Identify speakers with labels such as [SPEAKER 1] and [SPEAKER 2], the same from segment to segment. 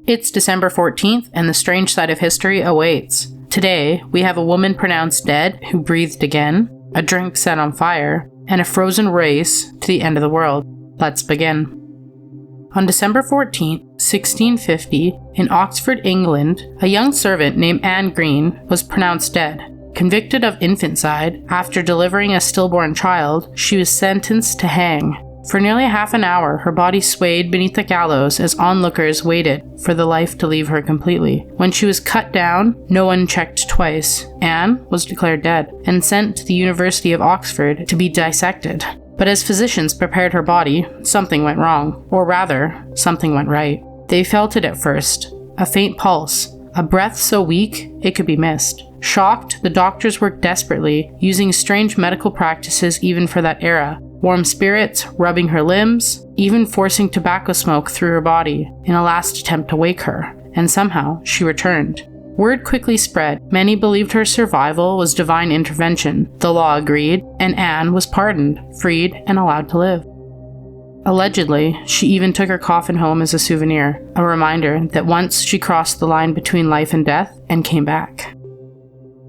[SPEAKER 1] It's December 14th, and the strange side of history awaits. Today, we have a woman pronounced dead who breathed again, a drink set on fire, and a frozen race to the end of the world. Let's begin. On December 14th, 1650, in Oxford, England, a young servant named Anne Greene was pronounced dead. Convicted of infanticide, after delivering a stillborn child, she was sentenced to hang. For nearly half an hour, her body swayed beneath the gallows as onlookers waited for the life to leave her completely. When she was cut down, no one checked twice. Anne was declared dead and sent to the University of Oxford to be dissected. But as physicians prepared her body, something went wrong. Or rather, something went right. They felt it at first. A faint pulse. A breath so weak, it could be missed. Shocked, the doctors worked desperately, using strange medical practices even for that era. Warm spirits, rubbing her limbs, even forcing tobacco smoke through her body in a last attempt to wake her. And somehow, she returned. Word quickly spread. Many believed her survival was divine intervention. The law agreed, and Anne was pardoned, freed, and allowed to live. Allegedly, she even took her coffin home as a souvenir, a reminder that once she crossed the line between life and death and came back.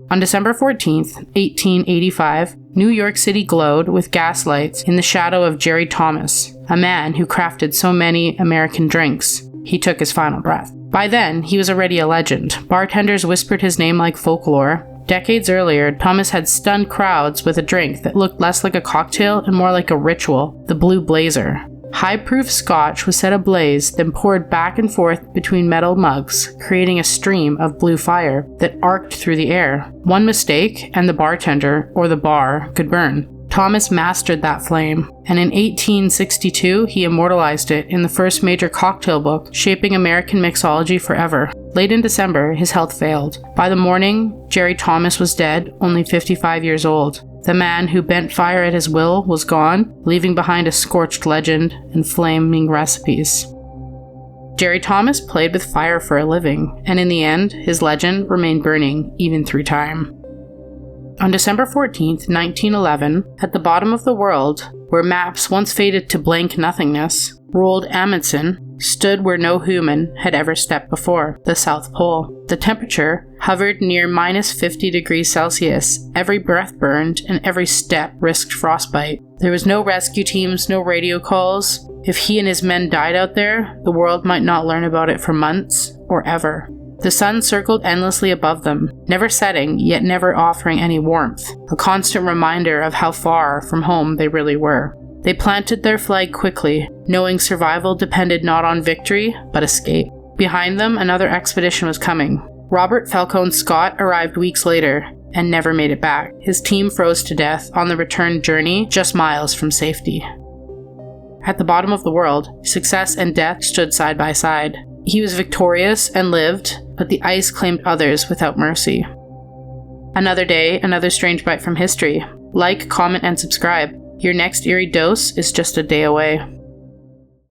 [SPEAKER 1] On December 14th, 1885, New York City glowed with gaslights in the shadow of Jerry Thomas, a man who crafted so many American drinks. He took his final breath. By then, he was already a legend. Bartenders whispered his name like folklore. Decades earlier, Thomas had stunned crowds with a drink that looked less like a cocktail and more like a ritual, the Blue Blazer. High-proof scotch was set ablaze, then poured back and forth between metal mugs, creating a stream of blue fire that arced through the air. One mistake, and the bartender, or the bar, could burn. Thomas mastered that flame, and in 1862 he immortalized it in the first major cocktail book, shaping American mixology forever. Late in December, his health failed. By the morning, Jerry Thomas was dead, only 55 years old. The man who bent fire at his will was gone, leaving behind a scorched legend and flaming recipes. Jerry Thomas played with fire for a living, and in the end, his legend remained burning even through time. On December 14th, 1911, at the bottom of the world, where maps once faded to blank nothingness, Roald Amundsen stood where no human had ever stepped before, the South Pole. The temperature hovered near minus 50 degrees Celsius. Every breath burned, and every step risked frostbite. There was no rescue teams, no radio calls. If he and his men died out there, the world might not learn about it for months, or ever. The sun circled endlessly above them, never setting, yet never offering any warmth, a constant reminder of how far from home they really were. They planted their flag quickly, knowing survival depended not on victory, but escape. Behind them, another expedition was coming. Robert Falcone Scott arrived weeks later, and never made it back. His team froze to death on the return journey, just miles from safety. At the bottom of the world, success and death stood side by side. He was victorious and lived, but the ice claimed others without mercy. Another day, another strange bite from history. Like, comment, and subscribe. Your next eerie dose is just a day away.